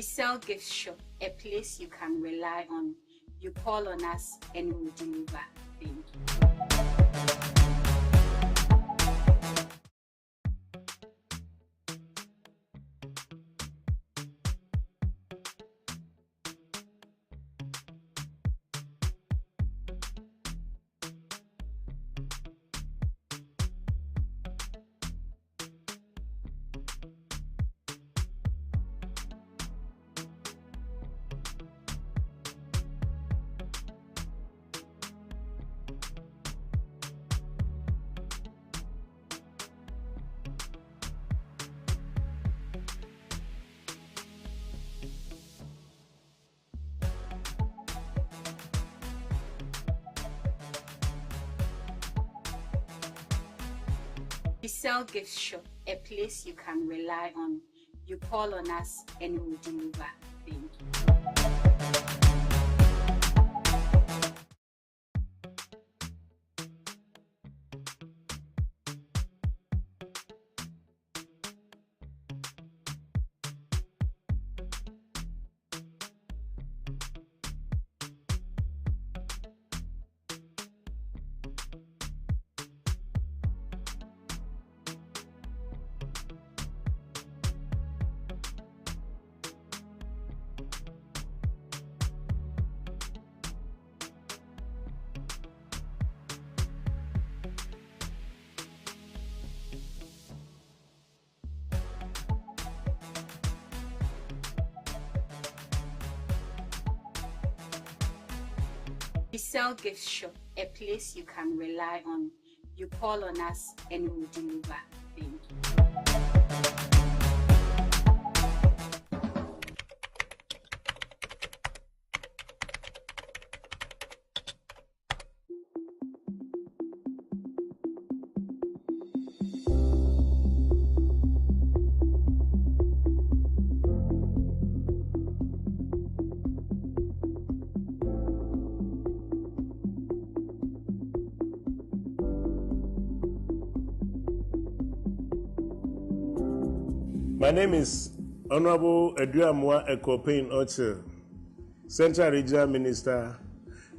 We sell gift shop, a place you can rely on. You call on us and we'll deliver. Thank you. We sell gift shop, a place you can rely on. You call on us and we'll deliver. Thank you. We sell gift shop, a place you can rely on. You call on us and we'll deliver. Thank you. My name is Honorable Eduamwa Ekopein Oche, Central Regional Minister,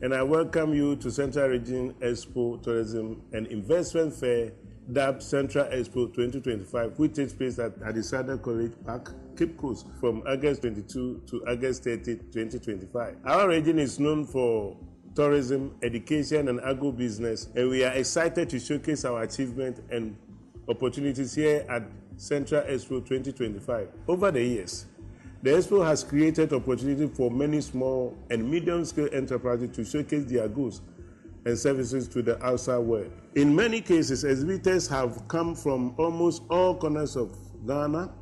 and I welcome you to Central Region Expo Tourism and Investment Fair, dubbed Central Expo 2025, which takes place at Adisada College Park, Cape Coast, from August 22 to August 30, 2025. Our region is known for tourism, education, and agro-business, and we are excited to showcase our achievements and opportunities here at Central Expo 2025. Over the years, the Expo has created opportunity for many small and medium-scale enterprises to showcase their goods and services to the outside world. In many cases, exhibitors have come from almost all corners of Ghana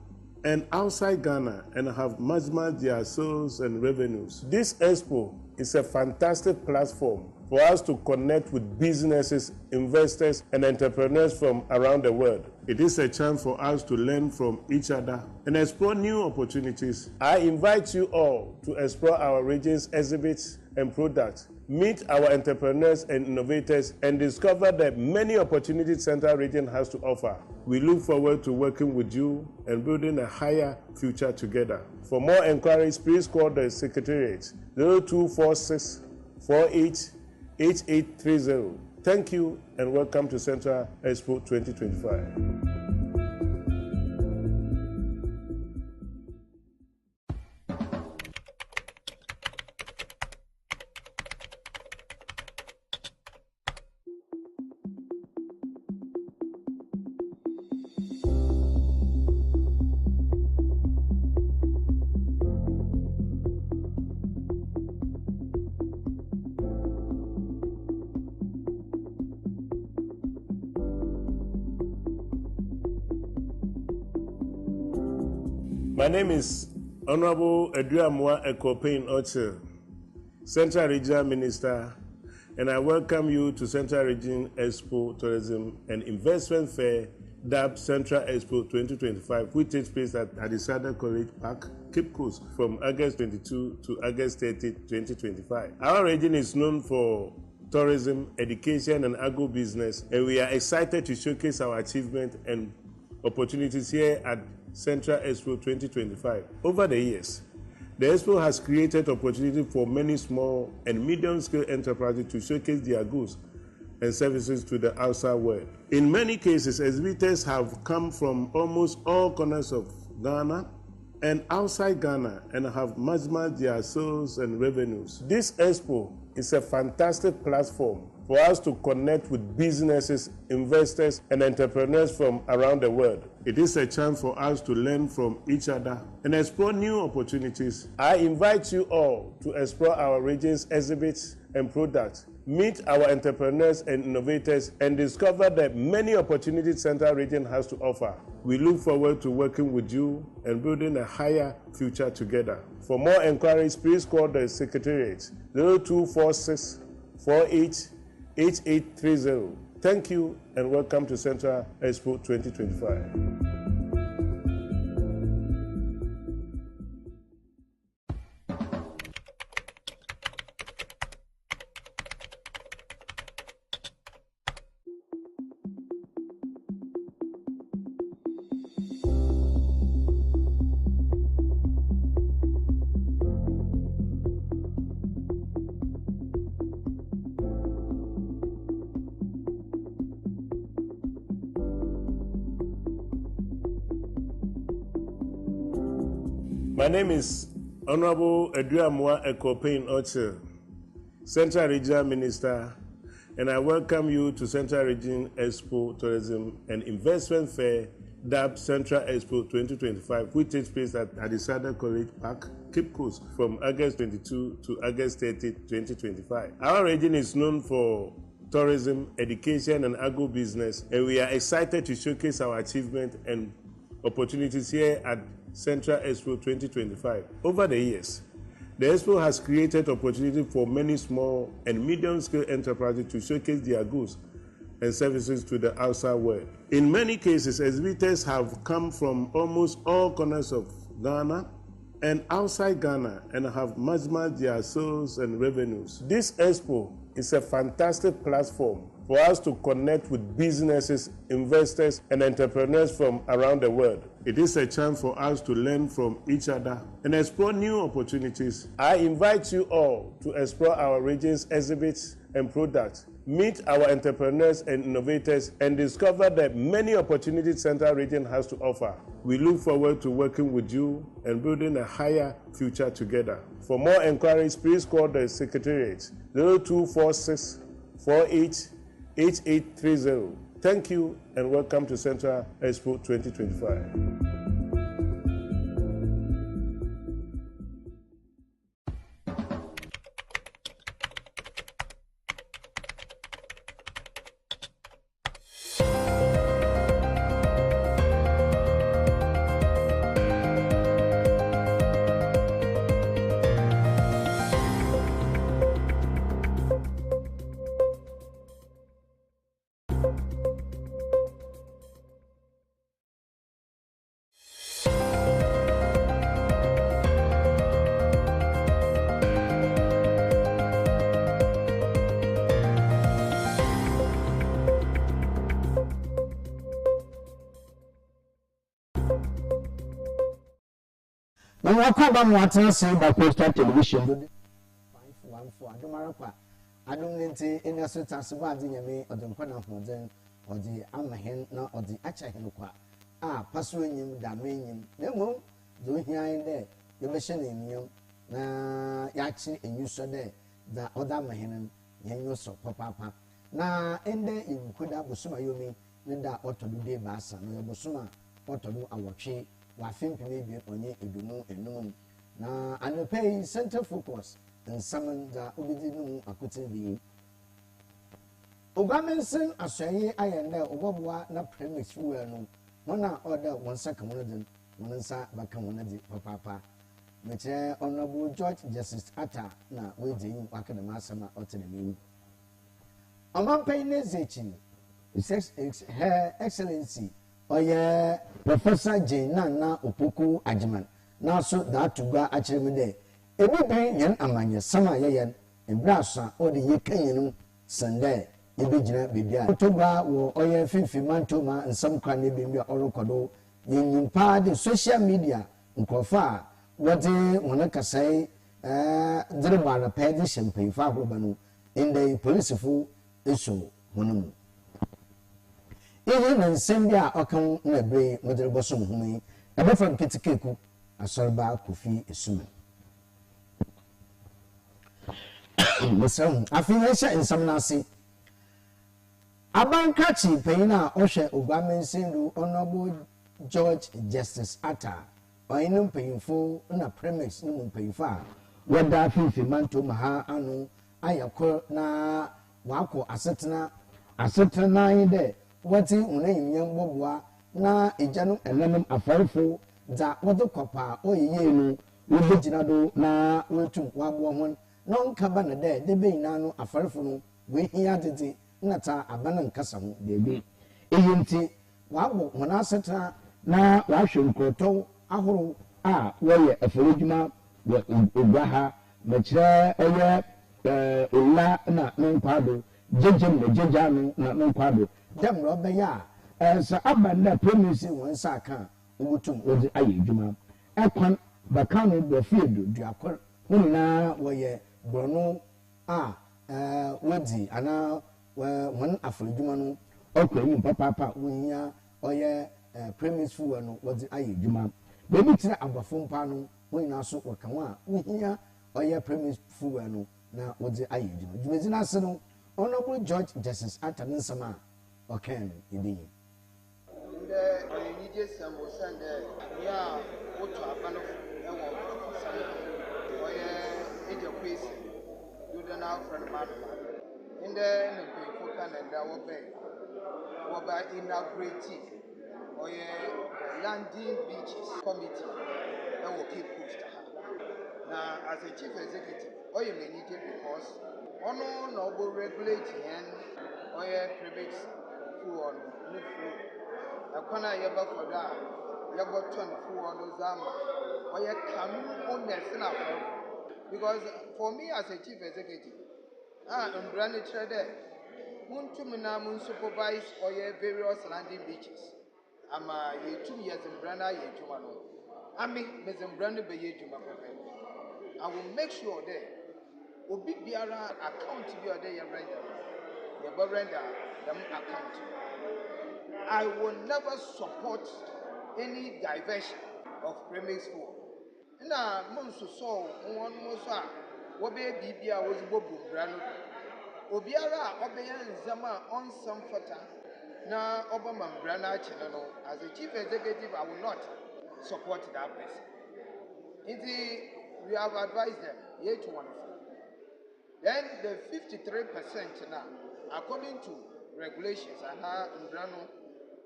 and outside Ghana and have maximized their sales and revenues. This Expo is a fantastic platform for us to connect with businesses, investors, and entrepreneurs from around the world. It is a chance for us to learn from each other and explore new opportunities. I invite you all to explore our region's exhibits and products, meet our entrepreneurs and innovators, and discover the many opportunities Central Region has to offer. We look forward to working with you and building a higher future together. For more inquiries, please call the Secretariat 0246 48 8830. Thank you and welcome to Central Expo 2025. My name is Honorable Eduamwa Ekopein Oche, Central Regional Minister, and I welcome you to Central Region Expo Tourism and Investment Fair, dubbed Central Expo 2025, which takes place at Adisada College Park, Cape Coast, from August 22 to August 30, 2025. Our region is known for tourism, education, and agro-business, and we are excited to showcase our achievements and opportunities here at Central Expo 2025. Over the years, The Expo has created opportunity for many small and medium-scale enterprises to showcase their goods and services to the outside world. In many cases, exhibitors have come from almost all corners of Ghana and outside Ghana and have maximized their sales and revenues. This Expo is a fantastic platform for us to connect with businesses, investors, and entrepreneurs from around the world. It is a chance for us to learn from each other and explore new opportunities. I invite you all to explore our region's exhibits and products, meet our entrepreneurs and innovators, and discover the many opportunities Central Region has to offer. We look forward to working with you and building a higher future together. For more inquiries, please call the Secretariat 0246 48 8830. Thank you and welcome to Central Expo 2025. My name is Honorable Eduamwa Ekopain Oche, Central Regional Minister, and I welcome you to Central Region Expo Tourism and Investment Fair, dubbed Central Expo 2025, which takes place at Adisada College Park, Cape Coast, from August 22 to August 30, 2025. Our region is known for tourism, education, and agro-business, and we are excited to showcase our achievements and opportunities here at Central Expo 2025. Over the years, the Expo has created opportunity for many small and medium-scale enterprises to showcase their goods and services to the outside world. In many cases, exhibitors have come from almost all corners of Ghana and outside Ghana and have maximized their sales and revenues. This Expo is a fantastic platform for us to connect with businesses, investors, and entrepreneurs from around the world. It is a chance for us to learn from each other and explore new opportunities. I invite you all to explore our region's exhibits and products, meet our entrepreneurs and innovators, and discover the many opportunities Central Region has to offer. We look forward to working with you and building a higher future together. For more inquiries, please call the Secretariat 0246 48 8830. Thank you and welcome to Central Expo 2025. Welcome back to Coastal Television. 514 Adumarapa. Adumnti in a certain Savadi Yami or the Pana Hoden or the Amahen or the Achahinukwa. Pursuing him, Damanium. Nemo, do here and there. You mention in you. Na Yachi and you saw there. The other Mahenan, Yanyoso, Papa. Na ende in Kuda Busuma Yumi, Linda Otto Bassa, no Busuma, Otto our tree. Wafim maybe onye edumu enum na anopay center focus and summon the obidinu akutin bi Obamensen aswaye ayenda obobwa na premise fuel no wana order one second one nsa baka wonadi papa meche honorable George Justice Atta na weje wakana masama otenemi Omanpay nezechi Her Excellency Oye Professor Nana Opoku Ajiman na so that to go achirem de ebi ben yan amanye sama yeyen embrasa o de yekan no sande ebi gina bibia otoba wo oye finfi mantoma nsam kwa ne bi orokodo yenyimpa de social media nkofa wɔde wɔn kasɛe direba na pɛɛ de hyɛ mpanyinfo ahoroba no ndɛ polisifo esu wɔn mu ihe na nsɛm bi a ɔka na bere modere bɔso mo ho yi ɛbɛfa nketikeku asɔreba kofi esum mesɛm afi hyɛ nsɛm n'ase abankachi panyin a ɔhwɛ Ogwamensendu Honorable George Justice Atta ɔyɛ mpanyinfo na premise ne mu mpanyinfo a wɔda afifi manto maha ano ayɛkɔ na wakɔ asetena nan dɛ wɔte unayimnyam boboa na ejanu enanom afarefo da wɔde kɔpa ɔyeye no wɔbɛgyina do na wɔtum waboa ho na ɔnkaba na dɛ de bɛyina no afarefo no wɔhia dede na ta abana nkasa ho debi eyi nti wabɔ wɔn asetena na wahwɛ nkurɔtɔw ahorow a wɔyɛ afaredwuma wɔ ogwa ha makyerɛ ɛyɛ ola na ne nkwado gyegyem na gyegya no na ne nkwado dem ro bɛyɛ a sɛ aba na premise wɔn sa aka wɔtum wɔde ayɛ adwuma ɛkwan baka no bɔ fiedo duakor wɔn na wɔyɛ borɔno a wɔdi ana wɔn afaredwuma no ɔkɔ mu papa wɔnya ɔyɛ premise fu no wɔde ayɛ adwuma bebi tira abafo mpa no wɔn nyinaa so wɔka ho a wɔhia ɔyɛ premise fu no na wɔde ayɛ adwuma dwumadi na ase no Honorable George Justice Atta nsɛm a ɔkan ebi ndɛ ɔyɛnigye sɛm wɔ sɛ ndɛ ya wotu aba no ɛwɔ sɛm ɔyɛ egya kwesi dodo na afrɛ no madoma ndɛ ne mpanyinfo ka na ndɛ wɔba inaugurate ɔyɛ landing beaches committee ɛwɔ Cape Coast ha na as a chief executive ɔyɛ m'anigye because ɔno na ɔbɔ regulate yɛn ɔyɛ private fuel no fuel ɛkwan a yɛba fɔdo a yɛbɔtɔ no fuel no zama ɔyɛ canoe owners na afɔ because for me as a chief executive mbra ne kyerɛ dɛ muntum na mun supervise ɔyɛ various landing beaches ama yɛtum yɛ zimbra na yɛ adwuma no ami me zimbra no bɛyɛ adwuma pɛpɛ I will make sure that obi biara account bi ɔde yɛ render them account. I will never support any diversion of premise fuel. Na monso so won mo so a wo be bibia wo zibo bumbra no obiara a obeye nzama onsam fata na obama mbra na achi no as a chief executive I will not support that person. We have advised them yet to one. Then the 53% now, according to regulations,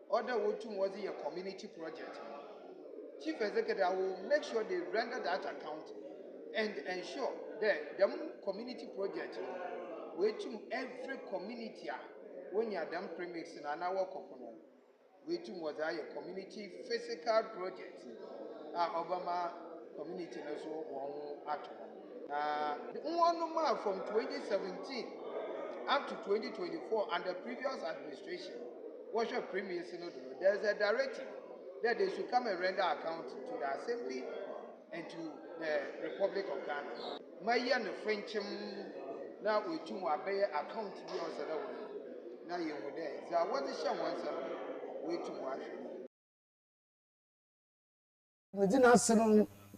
order Wotum was a community project. Chief Executive, I will make sure they render that account and ensure that the community project, Wotum every community, when you are done premix in an hour component, Wotum was a community physical project. Obama community also one at one number from 2017 up to 2024 under previous administration was your premier synod. There's a directive that they should come and render account to the assembly and to the Republic of Ghana. My year no French now we two obey account to be also that way. Now you were there. So what is your answer? We too much. Within us,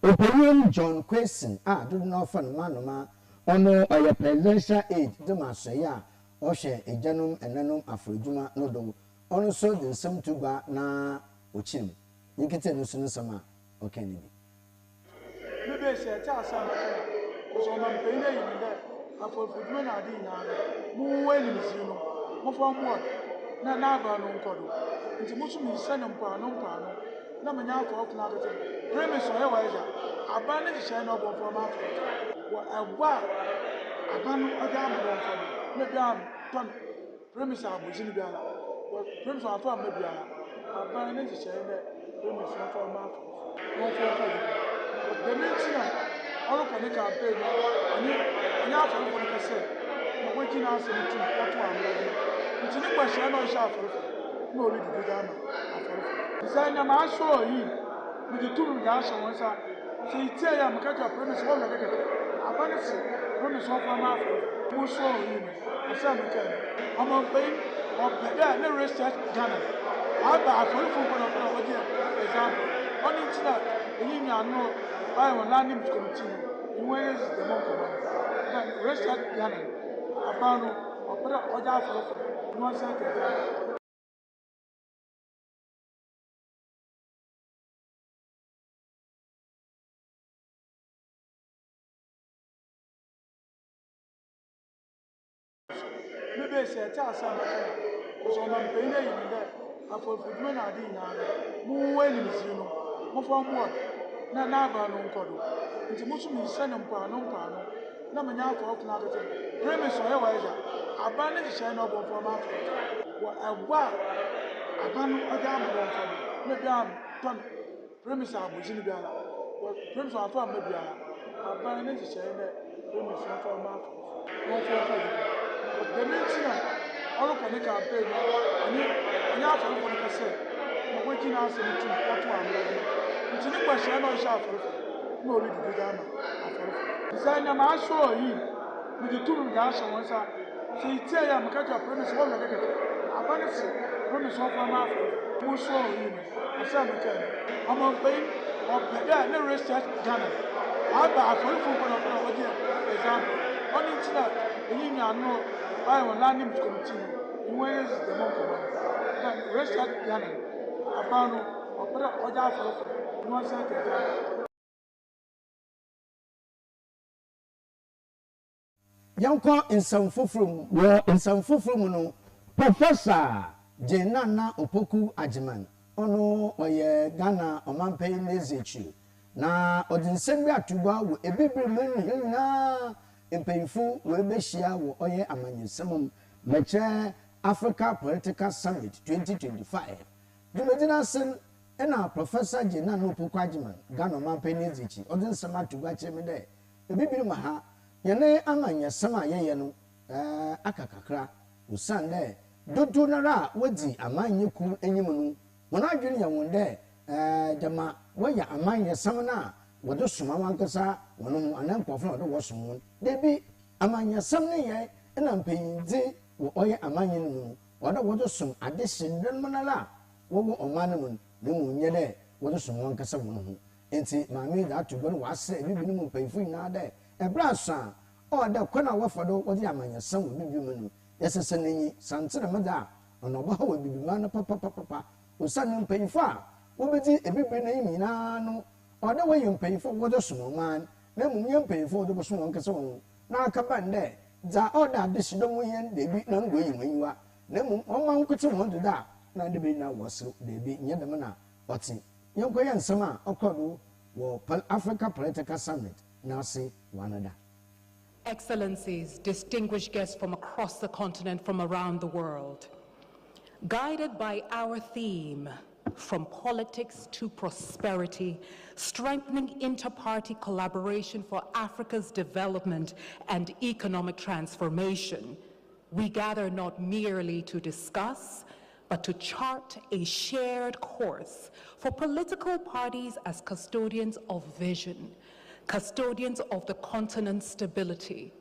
Opinion John Question, do not find manoma, ono a presidential aid, the Masaya, or share a genum and nanum afroduma nodo, ono so the same tuba na uchim. You can tell us in summer, or Kennedy. Maybe say, tell some because on the pain in there, I for women are dinner, more well in Zino, more from what? Naba no codo. It's much me send them pano. Na manya for na de premise o hewa eja abana di shine no from Africa wa agwa abanu aga amdo from maybe am ton premise abuji ni biala wa premise afa am biala abana di shine de premise from Africa no for the meeting all of the campaign ani afa for the say no we ji na say tu otu am nti ni question no sha for no read the Ghana afọ Design na ma show yi with the two guys on one side So you tell them, catch your premise, all the day. I want to see premise of my mouth. Who's so you? I said, I'm on pain or better, no research Ghana. I buy for you from one of the example. On the internet, you know, I will learn him to continue. Where is the monk? Then research Ghana. I found or put up order for 1 second. Maybe say tell some because on the pain in there I for footman are in more well in zero more from what na ba no nkodo nti musu mi send mpa no na manya for up na get premise o wa ja aba na ji no bo for ma wa agwa aba no oja mo for na bia ton premise aboji ni bia wa premise afa ma bia aba na ji na premise for ma for the meeting, all of the campaign, and you have to look at the same. But what you know, say to what one, it's a question on sharp. No, we do that. Design a master with the two gas on one side. So you tell them, catch your premise, all the day. I want to see premise of my mouth. Who's so you? I said, I'm on pain or better, no research Ghana. I buy for you from one of the example. On the internet, you know. I will learn him to continue. Where is the monk? Then research Ghana. I found or put up order for 1 second. Yanko nsam no Professor Jenana Opoku Ajiman ono oye Ghana omampai nezechi na odinsem bi atuba wo ebibiri men na empayfu we behia wo oye amanyesem meche Africa Political Summit 2025 dumedina sen ena Professor Jenana Opoku Ajiman Ghana omampai nezechi odinsem atuba cheme de ebibiri maha yene amanyesem ayeye no akakakra usande dodo nara wadi amanyeku enyim no wona adwene ya wonde dama waya amanyesem na wodo soma wankasa wono anampofo na wodo wosom debi amanyesem ne ye na mpanyinzi wo oye amanye no wodo som ade sindren monala wo omane mun ne munye de wodo som wankasa wono ho enti maami da to go wase bibi no mpanyfu ina de ebrasa o da kwana wafado wodi amanyesem wo bibi mu yesese nenyi santere meda ono ba wo bibi ma na papa usane mpanyfu a wo bedi ebibi na nyina no oda wo yempanyfu wo do som man na munye mpanyfu do so wankasa wono na akaba nde za oda adesido mu yen debi na ngo yimanyiwa na mu omman kuti mo do da na debi na woso debi nye dem na oti yenkoye nsem a okodo wo Africa Political Summit na se wanada. Excellencies, distinguished guests from across the continent, from around the world, guided by our theme, from politics to prosperity, strengthening inter-party collaboration for Africa's development and economic transformation, we gather not merely to discuss, but to chart a shared course for political parties as custodians of vision, custodians of the continent's stability,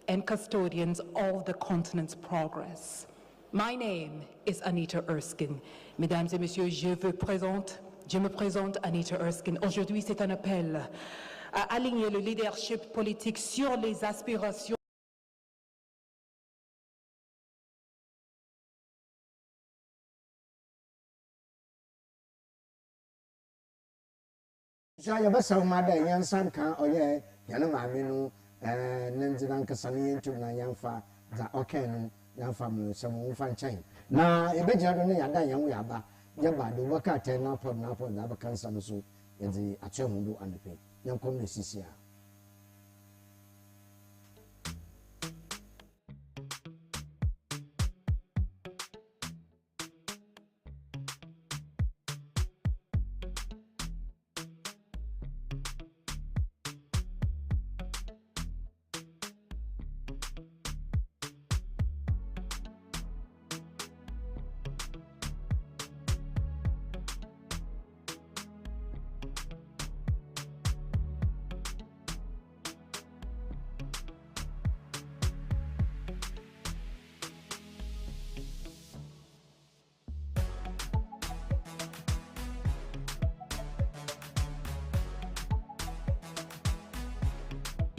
and custodians of the continent's progress. My name is Anita Erskine. Mesdames et messieurs, je me présente Anita Erskine. Aujourd'hui, c'est un appel à aligner le leadership politique sur les aspirations Jaya basa umada yansan kan oye yana maame no nenzira nkasane yentum na yanfa za okenu yanfa mu semu mfa nchen na ebejira do ne yada yanwo yaba yaba do waka te na pod da ba kansa no so yedi achehundo anepe yankom na sisia.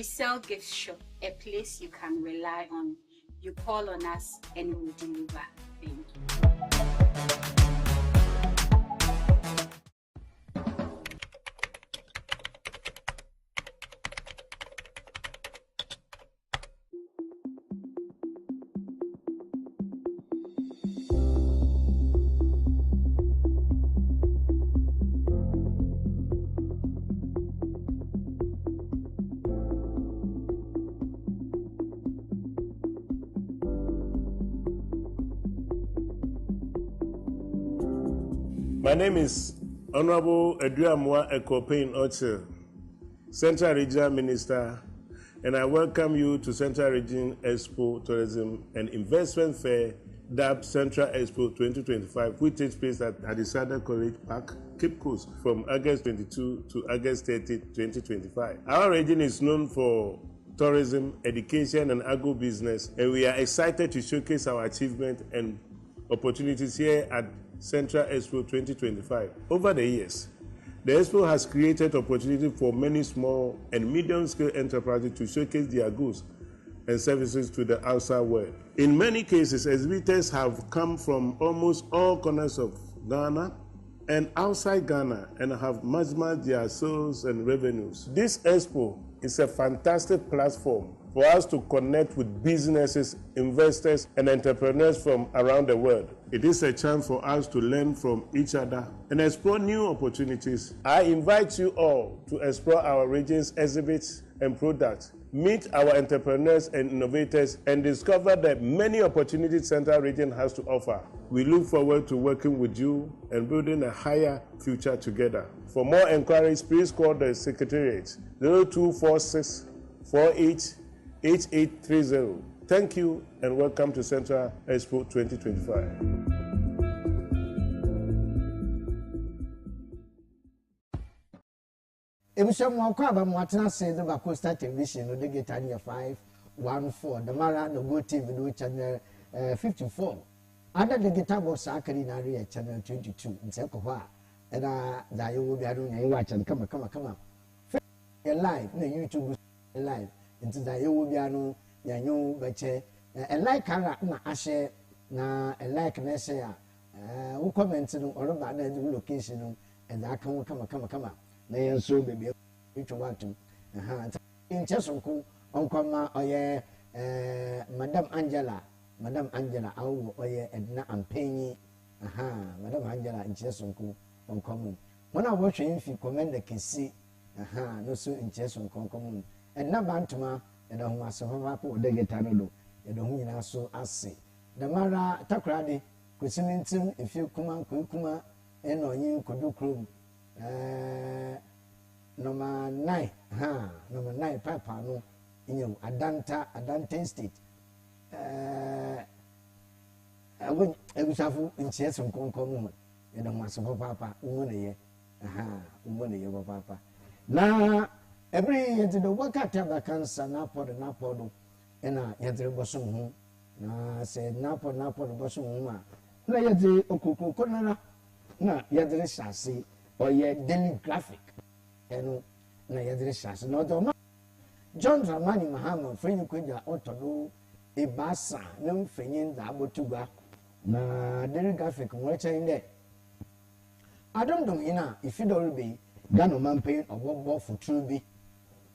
sell gift shop, a place you can rely on. You call on us and we will deliver. Thank you. My name is Honorable Eduamwa Ekopain Oche, Central Regional Minister, and I welcome you to Central Region Expo Tourism and Investment Fair, dubbed Central Expo 2025, which takes place at Hadisada College Park, Cape Coast, from August 22 to August 30, 2025. Our region is known for tourism, education, and agro-business, and we are excited to showcase our achievement and opportunities here at Central Expo 2025. Over the years, the Expo has created opportunity for many small and medium-scale enterprises to showcase their goods and services to the outside world. In many cases, exhibitors have come from almost all corners of Ghana and outside Ghana and have maximized their sales and revenues. This Expo is a fantastic platform for us to connect with businesses, investors, and entrepreneurs from around the world. It is a chance for us to learn from each other and explore new opportunities. I invite you all to explore our region's exhibits and products, meet our entrepreneurs and innovators, and discover the many opportunities Central Region has to offer. We look forward to working with you and building a higher future together. For more inquiries, please call the Secretariat 0246 48 8830. Thank you and welcome to Central Expo 2025. Ebusham Wakaba Mwatana says about Costa Television, no get 514. The Mara no go TV do channel 54. Other the guitar was Sakari Nari channel 22 in Sekoha. And I will be doing watch and come on. Live, no YouTube live. Into the Yobiano, Yanyo, Bache, a like na Ashe, na a like Nessia, who commented on about the location, and I come. Na so baby which want to in Chesonko Uncle Oye Madam Angela Awo Oye Edna and Penny Madam Angela in Chesonko uncommon. When I watch him if you commend the Kisi no so in Chesonko common and na bantuma and a home so papa de getano and the home so ase the Mara Takradi Kusimintim if you kuma and on you could do crew. Number 9, number 9, Papa, no, in you, Adante State. I would have in chess and concom, and a master of Papa, woman, Papa. Now, every year to the work at Tabacansa, Napo, and I had the bosom home. Now, said Napo, the bosom home. No, yet the Okuko, no, yet the chassis. Or ye daily graphic, and na yadrishas. No, John Dramani Mahama, friend Quinja Otto, a bassa, no feigning the Abotuga, na daily graphic, watch in there. I don't know, if it all be Gano man pain or what for Truby,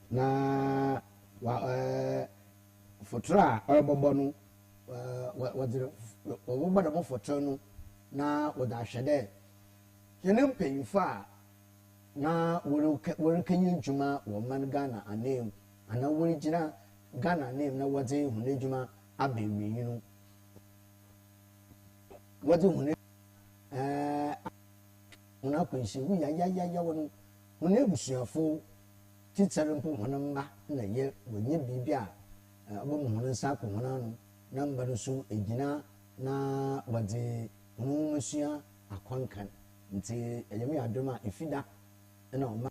na for Tra or Bobonu, what the for Trono, na what I shade. You know, paying far now. Where can you Juma or Man Ghana a name and original Ghana name? Now, what's a Hunejuma Abbey, you know. What do Unaquincy, we are when you see a full teacher and put one number in a year when you be a woman and sack one number so a dinner na what the Monsieur a concan. Nti elemi adoma ifida na o ma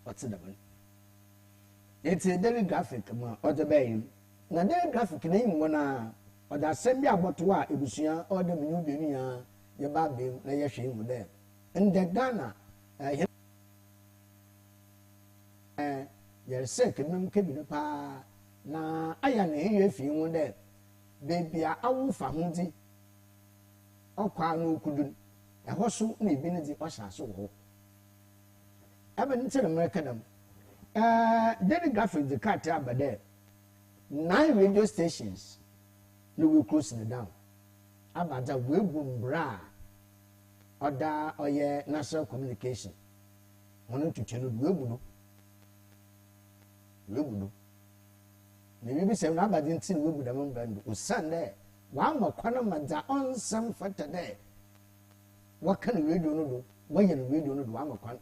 what's the one it's a daily graphic ma o de bay na daily graphic na yin wona o da sem bi aboto a ebusua o de menu bi ni ya ye ba be na ye hwe mu de in the Ghana You're sick, and no cabin pa. Na aya na ehwe fi hu de baby a awufa hu di okwa no kudu eho so na ebi ne di osha so ho ebe nti na America dam daily graphic the cat abade 9 radio stations no we close it down abada we bumbra oda oye national communication wono tucheno we buno na bibi se na abade nti we bu da mbando osande wa makwana madza onsam fata de waka na radio no do waye na radio no do wa makwan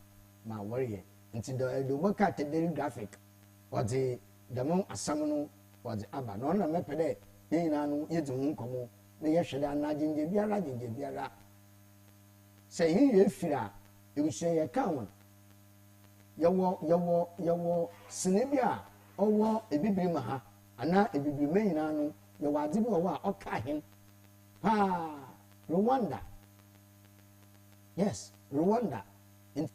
ma worry nti do boka te daily graphic odi da mon asam no odi aba no na mepede yina no yedi hu nkomo na ye hwede anagye biara se yin ye fira ewuhye ye kan yawo sinibia owo ebibiri ma ha ana ebibiri me nyina no ye wade bi wo a oka hen pa Rwanda, yes, Rwanda in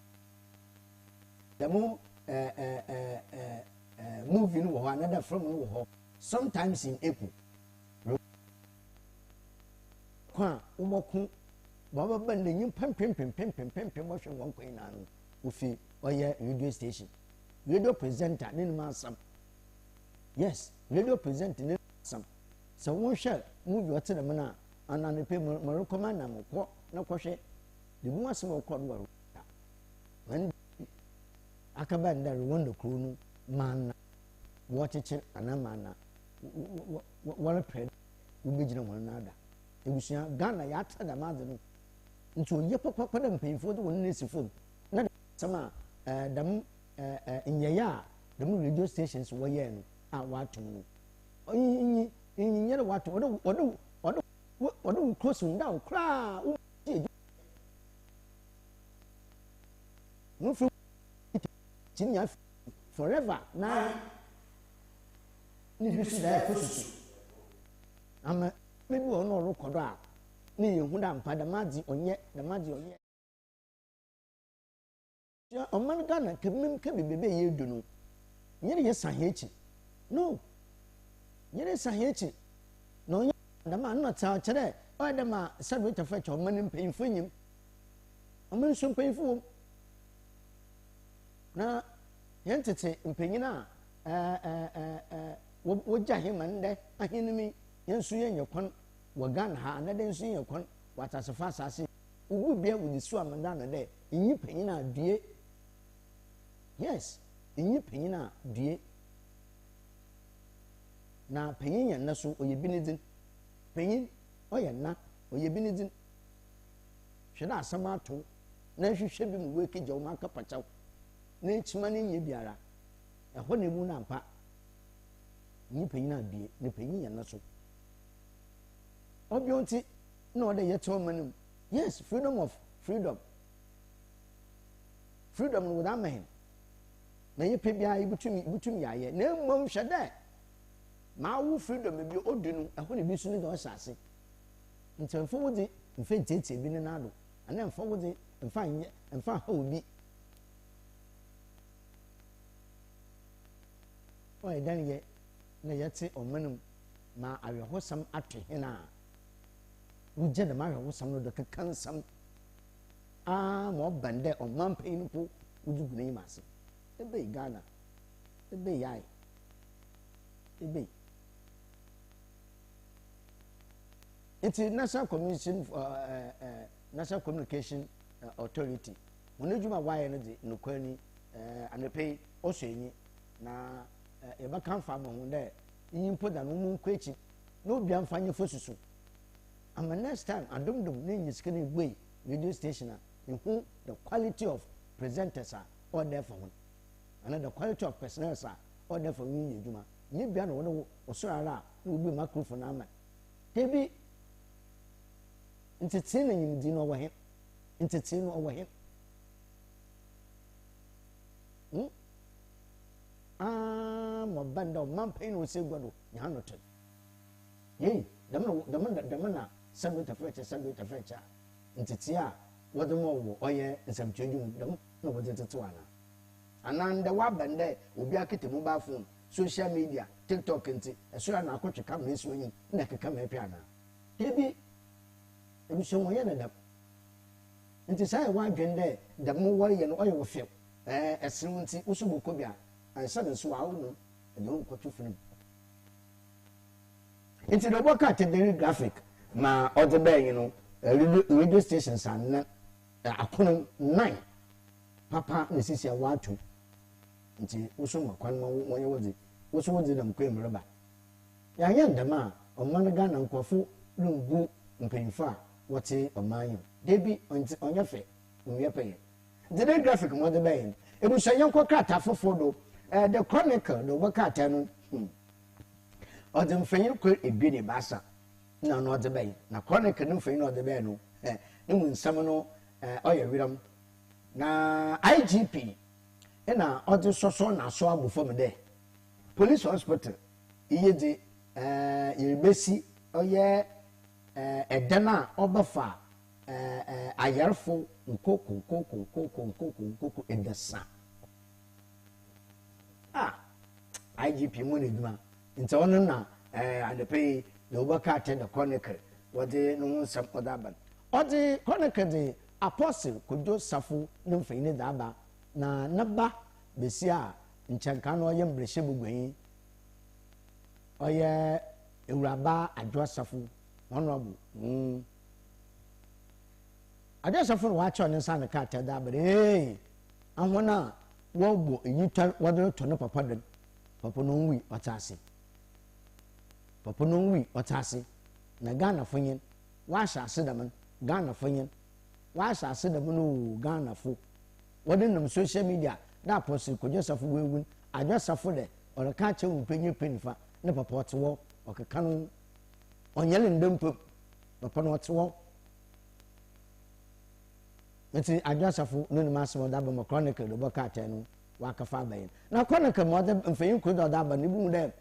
the movie no another from no sometimes in April kwa umoku baba bande nyim pem mo hwe won kwan na no ofi oye radio station radio presenter ne ma sam yes radio presenter ne sam so won share movie ote na na anane pe mo recommend na mo ko na ko hwe de mu asem ko no when akaba nda Rwanda kru no man wachiche anamana wala pre ubejina won na ada ebusia Ghana ya ata da maze no nti onye papa da mpanyifo do won nesi phone na sama dam nyaya dam radio stations wo ye no a wato no onyi nyere wato odo close down kra no chinya forever na ni bisu da kosusu ama maybe ono rokodo a ni yehu da mpa da mazi onye ya oman Ghana kemem ke bebebe ye du no nyere ye sahechi no nyere sahechi no nya da ma no ta chere o da ma sabu ta fa cho man mpanyfo nyim oman so mpanyfo na yentete mpanyina wo jahe man de ahinimi yensu yenye kwan wa Ghana ha na de yensu yenye kwan watasefa asase ugu bia wudisu amanda na de yin panyina adue yes yin panyina adue na panyin yan na so oye binidin panyin oye na oye binidin hweda asama to na hwehwe bi mu weke gya wo maka pachaw na echima ne nye biara eho na mu na mpa yin panyina adue ne panyin yan na so obionti na ode yeto manum yes freedom without man na ye pe bia ibutumi yaye na mmom hwede ma wo freedom bi odunu eho ne bi su ne do asase ntemfo wodi mfe tete bi ne nado ana mfa wodi mfa ha obi o edan ye na yete omanum ma awehosam atwe hena wuje da ma hwehosam no do kekansam mo bande o mampan po wudugu ne yimase ebe Ghana ebe yai ebe National Communication Authority wona djuma waye no de nokwani anepe osyenyi na eba kan fa mo hunde yimpo da no mu nkwechi no bia mfanye fosusu ama next time adomdom ne nyiskene gbe radio station who the quality of presenters are all there for one and the quality of personnel are all there for me juma ni bia no wo osorara no bi microphone ama tebi entertain him di no wahe entertain no wahe mo banda man pain wo se godo nya no to ye damna sabu ta fecha entertain a wode mo wo oye nsamtwedum dam no wode tetewana anan da wabende obi akete mobile phone social media TikTok nti eso na akotwe camera eso yin na keka ma pia na ebi so mo ye na da nti sai wa dwende da mo wo ye no oye wo fie esenu nti usu boko bia ansa de so awo no de wo kotu funu nti do boka te graphic ma o de be yin no radio stations an akono 9 papa ne sisi a watu nti usu makwan ma wonye wodi usu wodi da mkwe mreba ya ndama o man Ghana nkofo lungu mpanyimfa wote omanyo debi onye fe onye peye the graphic mo de bayin ebu shanyen ko krata fofo do the chronicle do wakata no o de mfanyin ko ebi ne basa na no de bayin na chronicle no mfanyin no de bayin no emu nsam no oye wiram na IGP ena odi soso na so abofo de police hospital iye de yebesi oye edana obafa ayarfo nkoko endasa IGP mo ne duma nti ono na adepe the obaka attend the chronicle wode no nsam odaban odi chronicle de apostle kojo safu no mfini daba na naba besia nchanka no oye mbrehye bugwen oye ewuraba adwo safu honorable adwo safu no wa cha onye san ka ta daba ahona wo gbo eyita wode to no papa dem papa no nwi otase papa no nwi otase na Ghana fonyen wa sha asedam Ghana fonyen wa sha asedam no Ghana fo wode nam social media na apostle kojo safo wewu adwo safo de o ka che unpenye penifa ne papa otwo o ka no onyele ndempo papa no otwo nti adwo safo no ni masimo da ba chronicle do boka te no wa ka fa bayin na chronicle mo de mfanyin ko do da ba ni bu de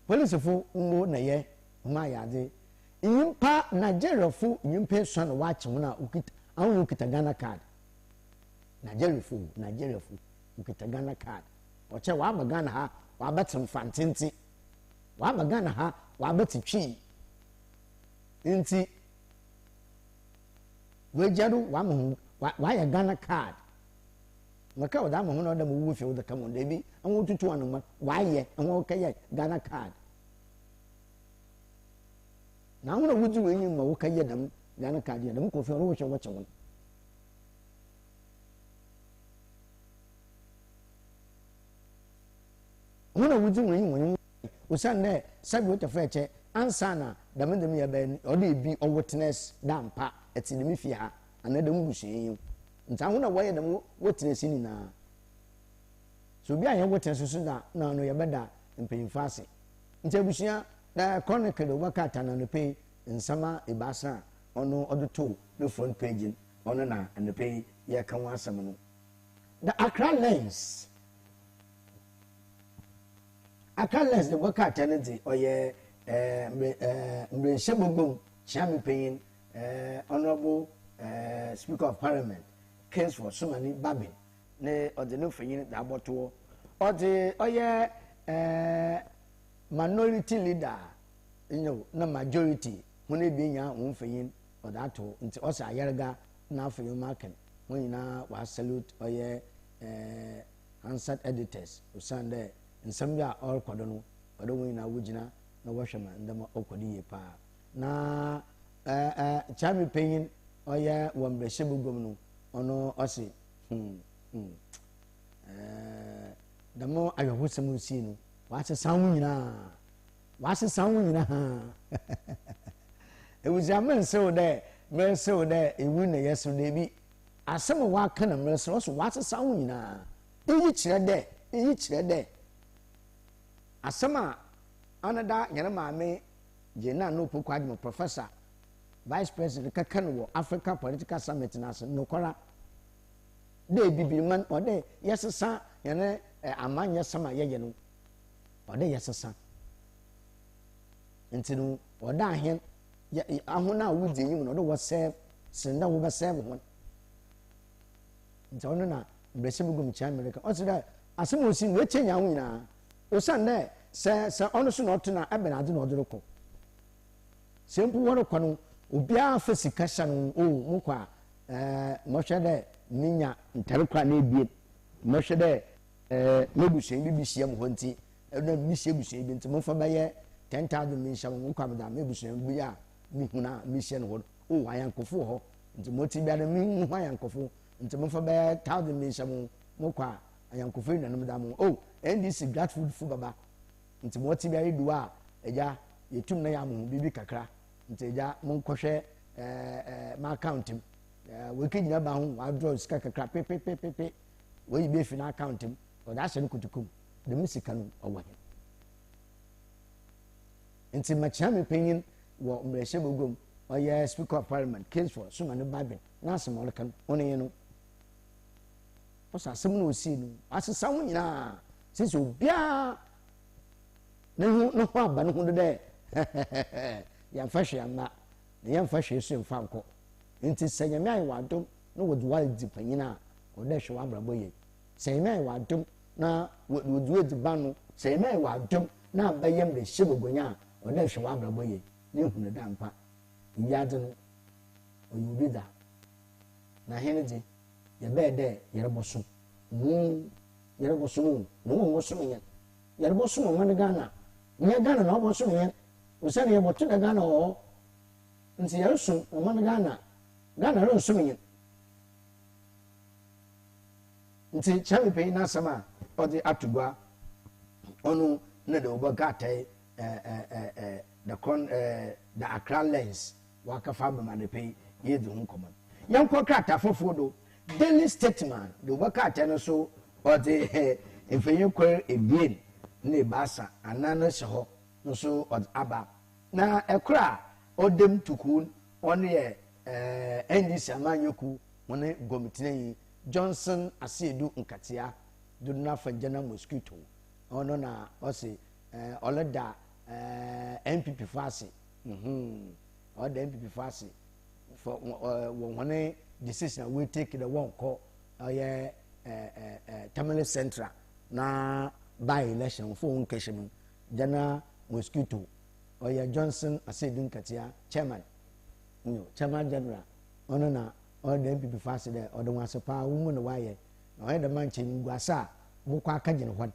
police fo mo na ye ma ya de nyimpa Nigeria fo nyimpa so na wa che na ukita awon ukita Ghana card Nigeria fo ukita Ghana card o che wa ba Ghana ha wa betem fantinti wa ba Ghana ha wa betitwi nti wejaru wa mo wa ya Ghana card maka o da mo no da mo wu fi o da kamo da bi awon tutu anu ma wa ye awon ka ye Ghana card na wona wuju wenyi ma wo ka ye dam Ghana card ye dam ko fi ro wo che wo che won wona wuju wenyi usan ne sabi wo tafa che ansa na dam ya ba o da bi o witness dampa eti ne mi fi ha anadam busuyin nta wona wo ye dam witness ni na so bi aye witness so da na no ye beda mpanyimfa ase nta busuya da chronicle do wakata na no pay nsama ibasa ono odoto no front page ono na no pay ye kan wasam no the Accra Lens the wakata ne di oye mbre shebogom chami payin honorable Speaker of Parliament Kings for Sumani Babin ne ode no fanyin da boto ode oye minority leader na majority hone bi nya won fanyin ode ato nti osa ayarga na fanyin marken won na wa salute oye answered editors usande nsam ya all kodo no ode won na wugina na wahwema ndama okodi ye pa na chami payin oya wambre shebugom no ono osi damo ayahusam nsi no wase sanwu nyina ewuzi amensew de ewu na yeso de bi asem wa kana mreso so wase sanwu nyina eyi kire de asema anada nyana maame jena no pokwa admo professor vice president kakano Africa Political Summit nas nokora de bibilman ode yesesa yene amanya sama yeye no ode yesesa ntinu ode ahen ahona wudi yim no ode wo serve sinda wo be serve won nti ono na mbrese bugum chia America o se da asem osi we chenya hu nyina o san na se ono so na oto na ebe na ade na odoro ko sempu woro ko no obia fa sika sha no o mu kwa mo hwe de ninya ntare kwa na ebie mo hwe de mebusen bi hia mo honti na mi hia busen bi nti mo fa baye 10,000 mi hia mo kwa da mebusen bi ya mi huna mi hia no ho o ayankofo ho nti mo ti bia de mi hu ayankofo nti mo fa baye 1,000 mi hia mo kwa ayankofo na no da mo o NDC grateful fu baba nti mo ti bia redu a eja yetum na ya mo bibi kakra nti eja mo nkɔhwɛ ma account m we kegyina ba ho wa draw sika kakra pe we be fi na account m o da hyɛ no kutukum de mi sika no ɔwɔ he nti machia me panyin wɔ mbrɛhyɛ bogom ɔyɛ speaker of parliament case for so ma no babe na asɛm ɔleka no ɔne yɛ no ɔsɛ asɛm no osi no asesa ho nyinaa sisi obia ne ho aba no ho de dɛ yɛmfa hwɛ amma na yɛmfa hwɛ so mfa nkɔ nti sɛ nyame ayɛ wadom na wɔde wadi panyin a ɔdɛ hwɛ wabrabɔ yɛ sɛ nyame ayɛ wadom na wɔde wadi ba no sɛ nyame ayɛ wadom na abɛyɛ mbrɛhyɛ bogonya a ɔdɛ hwɛ wabrabɔ yɛ na ehunu da mpa wiade no ɔyɛ obi da na hene de yɛbɛɛ dɛ yɛrebɔso yɛrebɔso no wo wɔso yɛ yɛrebɔso no ɔman Ghana nyɛ Ghana na ɔbɔso yɛ osane yɛbɔto da Ghana wɔ nti yɛreso ɔman Ghana renso yɛ nti kyame panyin n'asɛm a ɔde ato gua ɔno na de ɔbɛka atae the Accra lens wakafa bama de pay yɛdi ho nkɔmmɔ yɛnkɔ krataa foforɔ do Daily Statesman de ɔbɛka atae no so ɔde mfanyin kɔr ebien na ebaasa anan no hyɛ hɔ no so ɔde aba na ɛkora ɔdem tuku ɔne yɛ NDC amanyoku wɔne gomitena yi Johnson Asiedu Nkatia do na fa Jana Mosquito ɔno na ɔse ɔleda NPP fase ɔda NPP fase for wɔne decision we take the one call ɔyɛ Tamale Central na by election for one question Jana Mosquito ɔyɛ Johnson Asiedu Nkatia chairman chairman general ɔno na ɔda NPP fase dɛ ɔde wase pa wo mu na wayɛ na ɔyɛ de manche nguasa bokɔ aka gene hɔ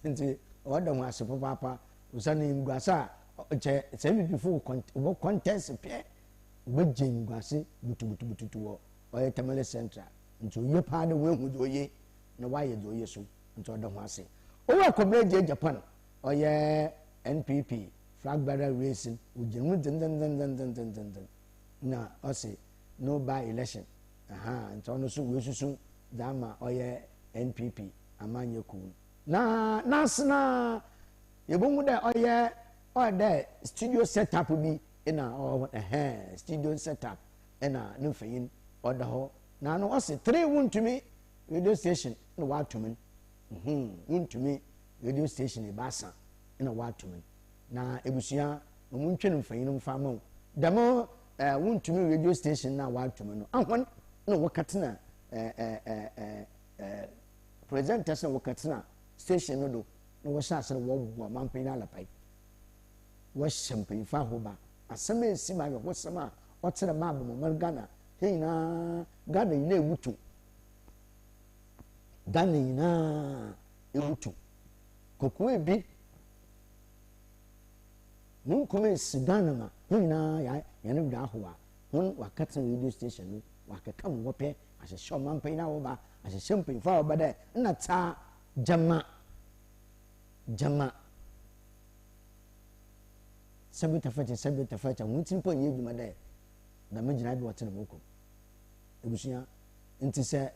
nti ɔda wase papa usane nguasa che se NPP fo contest pɛ wogye nguase butubutubutu wɔ ɔyɛ Tamale Central nti oye pa de wo hu de oye na wayɛ de oye so nti ɔda wase ɔwɔ kɔbɛgye Japan ɔyɛ NPP flag bearer racing ujenu den na ɔse no by election nti ɔno so we susu dama ɔyɛ NPP amanyeku na nasna yebomu dɛ ɔyɛ ɔdɛ studio setup bi ina studio setup ina no fayin ɔda hɔ na no ɔse 3 wuntumi radio station na watumi wuntumi radio station ibasa ina watumi na ebusua omuntwe mfayin mfama damo wuntumi radio station na watumi no ahon na wakatena presenters na wakatena station no do na wɔhyɛ ase wɔwɔ mampan na alapai wɔhyɛ mpanyin fa ho ba asɛm esi ma yɛ wɔsɛm a ɔtena ma abɔmɔ Ghana nyinaa Ghana nyinaa ewutu Ghana nyinaa ewutu kokoe ebi mun kuma esi Ghana ma nyinaa yɛne wura ahoa hun wakatena radio station no wakeka mo wɔpɛ ahyehyɛ mampan na wo ba ahyehyɛ mpanyin fa ho ba dɛ na taa jama sabita fata wutin po ye dwuma dɛ na me gyina bi wɔtene moko ebusua nti sɛ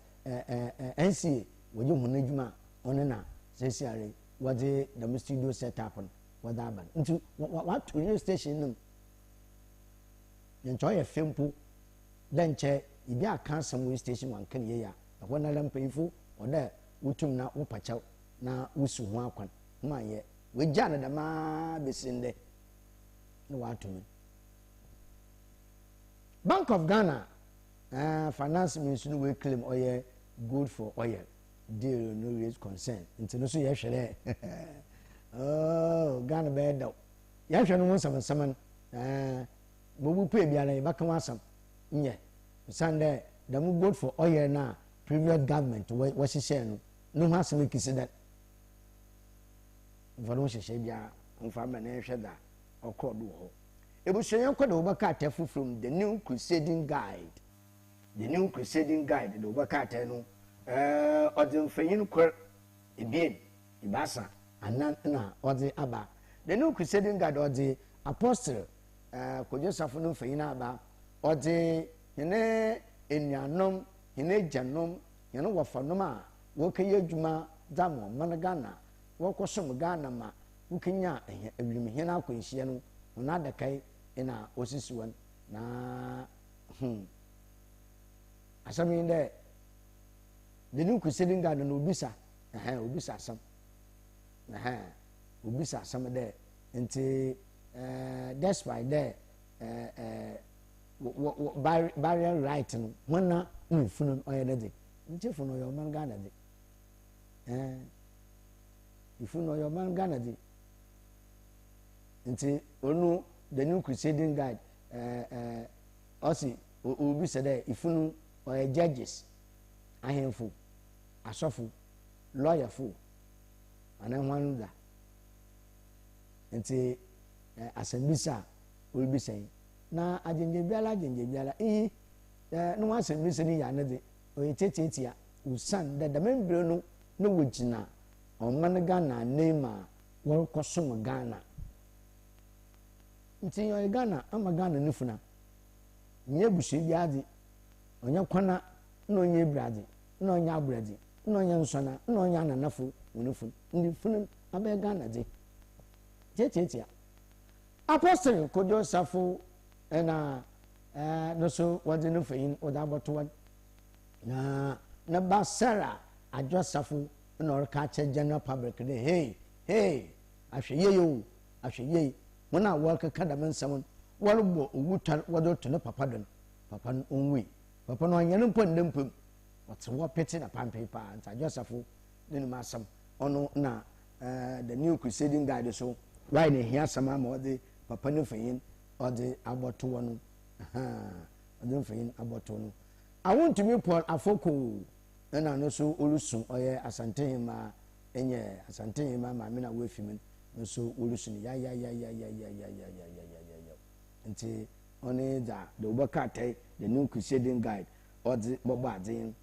NCA wɔgye ho na dwuma ɔne na sesiare wɔde the studio setup no wɔda aba nti what radio station nim nkyɛ ɔyɛ fempo dɛ nkyɛ ibi aka asɛm wɔ station wan kan ye ya ɛhɔ na lampayifo ɔda wotum na wopakyɛw na wosu ho akwan ma yɛ wegya na dama besinde na watumi Bank of Ghana finance ministry we claim oil good for oil deal no raise concern nti no so ye hwere oh Ghana be do ye hwere no sam bobu pe biara ye baka wasam nye sande the good for oil na previous government what she say no has make it that varo she bia mfa ma na hwe da okodo ho ebusuyen kodo obaka atafu from the new crusading guide the obaka atenu odin fayin kwar ebien ibasa anan na odi aba the new crusading guide odi apostle kojosafo no fayin aba odi hene enuanom hene janom hene wafanom a wokaye adwuma damo managana wokosom Ghana ma wukenya awim hene akwanhia no na dakai ina osisiwan na asami de the new crusading guide no obisa asam obisa asam de nti despite there barrier right no wana mfunu oyede de nti funu yo man Ghana de ifunu yo man Ghana de nti onu the new crusading guide osi obi said that ifunu or judges ahemfo asofu lawyer fo anan wanda nti asembisa we be saying na ajenje biala no asembisa ni ya ne de o tietia usan da membre no no wogina o man Ghana nema won kosom Ghana nti yo Ghana ama Ghana nifuna nye busu biade onye kwana na onye brade na onye abrade na onye nsona na onye ananafo wonifu ndi funu abe Ghana de tietia apostle kojo safo na no so wadi no fayin oda boto na basara adwasafo na orka che general public de hey ahweye mona work kadam nsam warbo owutar wadoto ne papa don papa onwi papa no anya no pondempem what's what peti na pampe pa anta adwasafo ne ma asam ono na the new crusading guide so why ne hia sama ma ode papa no fayin ode aboto wono ode fayin aboto no I want to meet Paul Afoko na no so olusun oye asantehima enye asantehima ma me na wefimen no so olusun ya nti oni da the obakate the new crusading guide ode bobadin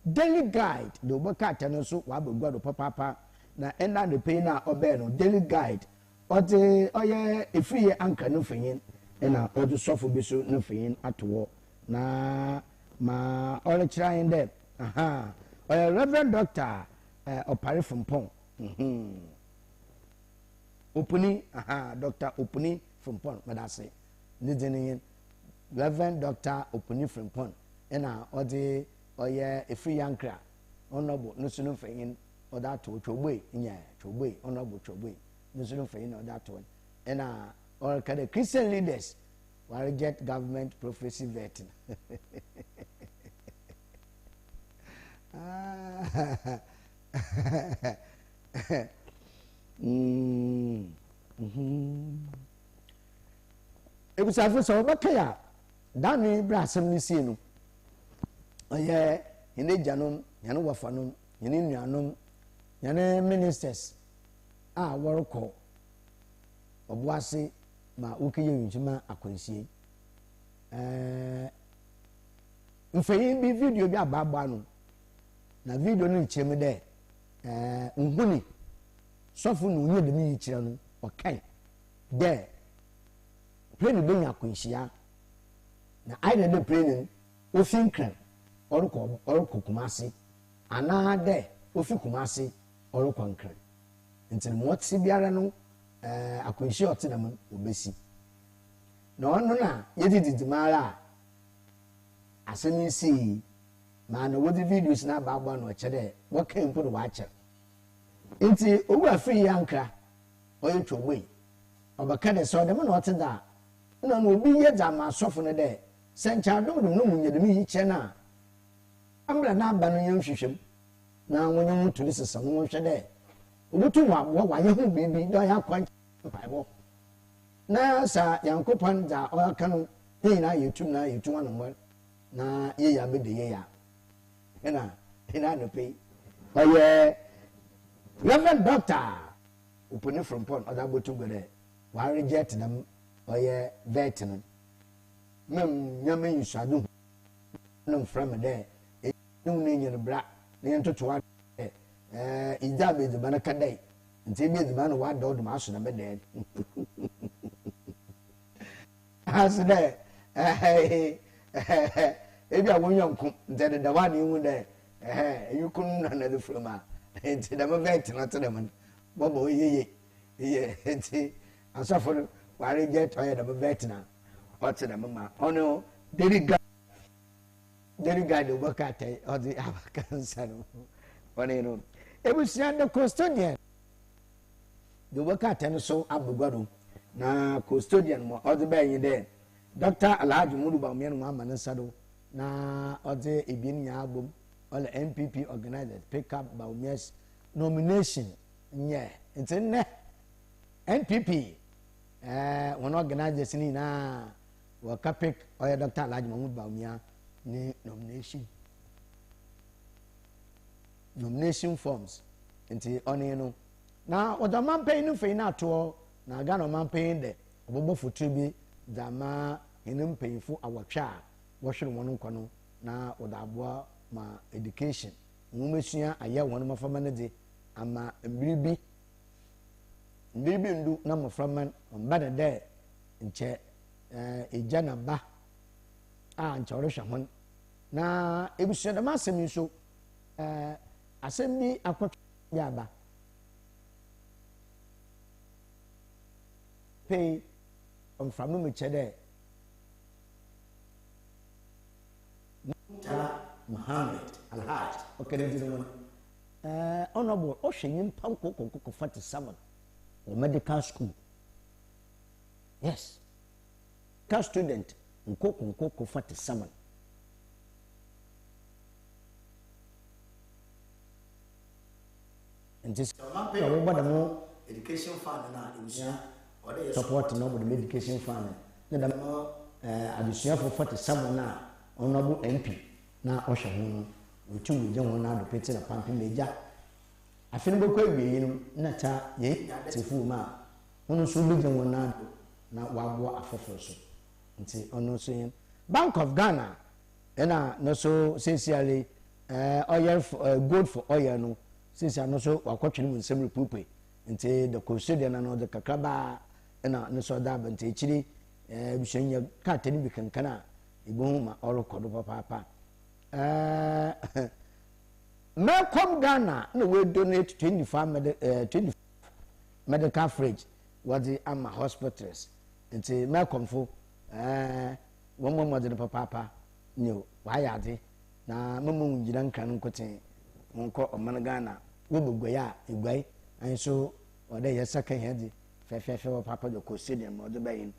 daily guide the obakate no so wa bagwado papa na enda the pay na obe no daily guide ode oye efiye anka no fayin na ode sofo bi so no fayin atowo na ma all trying there Reverend Doctor Opare from Pong Opuni Dr. Opuni from Pong madase ni Reverend Dr. Opuni from Pong ena odi oye efri yankra honorable no sunu fayin oda to chogbe nya chogbe honorable chogbe no sunu fayin oda to ena all kind of Christian leaders will get government prophecy vetting. Ebusafu so bakaya dani brasem ni sie no oye ene janom yane wafanom yane nuanom yane ministers a worko obuase ma ukiye yunjuma akwansie mfayin bi video bi ababa no na video no ncheme de nhuni sofu no nye de mi chire no okai de plane be nya akwansia na aide de plane ofinkran orko kumase ana de ofi kumase orko nkran nti mo ti biara no akwansia ote na mo obesi na ono na yedidi mara asemi si ma na wodi videos na baba no chere wo kan pu do wa chere nti owu afi yankra oye twogbe obaka de so de mo na ote da na no obi ye da ma sofo ne de Sencha do no munye de mi chena amra na aba no yam hwehwem na wonye mutu de sesa no hwe de obutu wa ye ho bibi do ya kwan paibo na sa yankopon da o ka no na yetu no mo na ye ya be de ye ya ena no pay oye Reverend Doctor uponi from pon oda botu gbere wa reject them oye vet no mem nyame yusadu no from there no nyenye bra ne ntoto wa ida be de bana kadai nti be de bana wa do ma so na be de as there ebi awonyanku nti de wa ni hu de yukun na de from a nti de vet na to dem bobo ye nti asafo wa reject oye de vet na what's the mama ono deriga de wakate or the Abakan one no ebusia the custodian the wakate so abugado na custodian mo or the bay there Dr. Alhaji Muduba Mian Mama Sado na or the Ibin Yabum all the MPP organizers pick up Baumia's nomination yeah it's in NPP one organizers ni na wakapik oya Dr. Alhaji Mahmoud Baumia ni nomination forms nti one no na oda manpen no fe na to na ga no manpen de obobo foto bi dama enim penfo awatwa wo hwere won nko no na oda aboa ma education nwumesua aya won mafama ne de ama mbiribi ndu na mafama mbada de nche ejana ba nchoro hwehon na ebusu da masemi so asemi akwatwa ya ba pay from me chede Muhammad Alhaj okay dey one honorable ohwenyin panko 47 medical school yes car student nkoko 47 and this education fund na ebusia or support no the education fund na da abusia for 47 na honorable MP na ohwe ho otu wuje ho na do pete na pampi meja afini bokwa ewie no na ta ye tefu ma hono so beje ho na wabo afofo so nti ono so yin Bank of Ghana ena no so sincerely oil gold for oil no since no so wakotwene mu nsem repupe nti the custodian na no the kakraba ena no so da bante echiri bishanya ka tani bi kankana ibo ma orokodo papa Malcolm Ghana no we donate 25 medical fridge what the ama hospitals nti Malcolm fo one more than papa no why are they na mama unjira nkan nkote nko omanagana wobugwa igwai and so or they second head fe papa the custodian mo do bayin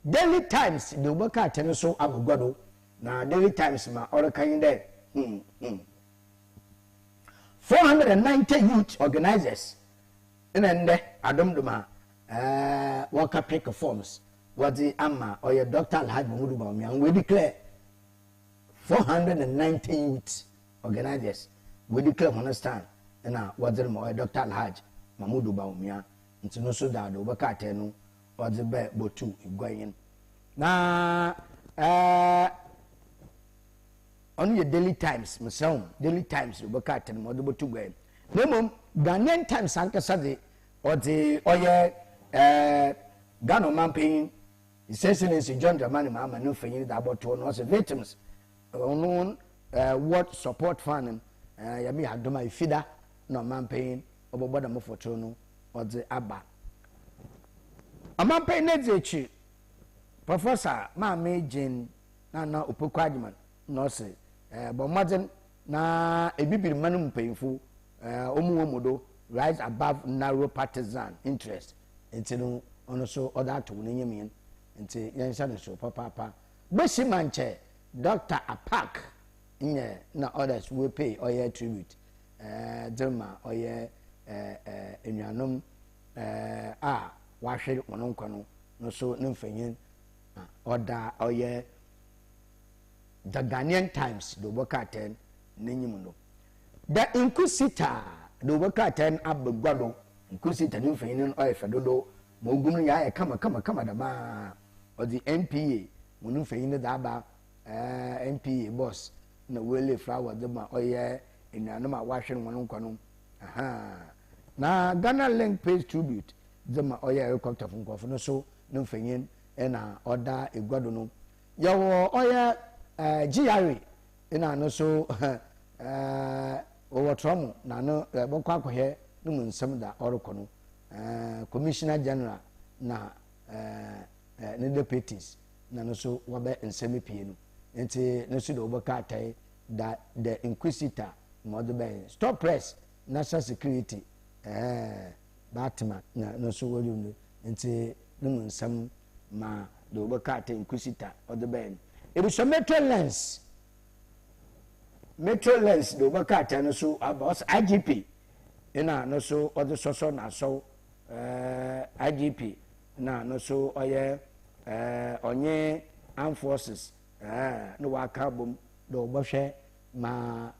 Daily Times the worker ten so abugwado na Daily Times ma or kan there 490 youth organizers in ende adomdoma worker pick forms what the ama or your Dr. Alhaji Mahmoud Baumia we declare 490 youth organizers we declare understand na what the mo Dr. Alhaji Mahmoud Baumia nti no so da do baka tenu what the be botu igwayin na on your Daily Times museum Daily Times baka tenu mo do botu gwayin nemom Ghanaian Times ankasa de or the oye Ghana mamping His Excellency John Dramani Mahama no fenyi da aboto no se victims on what support fund yami adoma ifida no mamping oboboda mo foto no or the aba amamping nezechi Professor Mame Jane na Opoku Ajiman no se bo modern na ebibiri manu mpemfu omuwomodo rise above narrow partisan interest until ono so other to nyemien nti yensa no so papa Besimanche Dr. Apak na others will pay oye tribute Dilma oye enuanom a wahwe wononkano no so nemfanyin oda oye the Ghanaian Times do bokaten nenyim no the Inquisitor do bokaten abegwado Inquisitor nemfanyin oye fedodo mogum ya kama da ba or the MPA munumfanyin da ba MPA boss na wele flower de ma oye enuanom a wahwe wononkano na Ghana Link pays tribute de ma oye helicopter from kwafo no so nemfanyin na oda egwado no yawo oye GRA ina no so owo tromo na no bokwa akwohe no mu nsem da orokọ no Commissioner General na ne deputies na no so wabe nsem pie no enti no so do boka atai da the Inquisitor modbe stop press national security Batman na no so wolu no enti no mu nsem ma do boka atai Inquisitor odbe it is a Metro Lens do baka tano so about IGP ina no so other so na so IGP na no so oye onye armed forces no waka bom do bohwe ma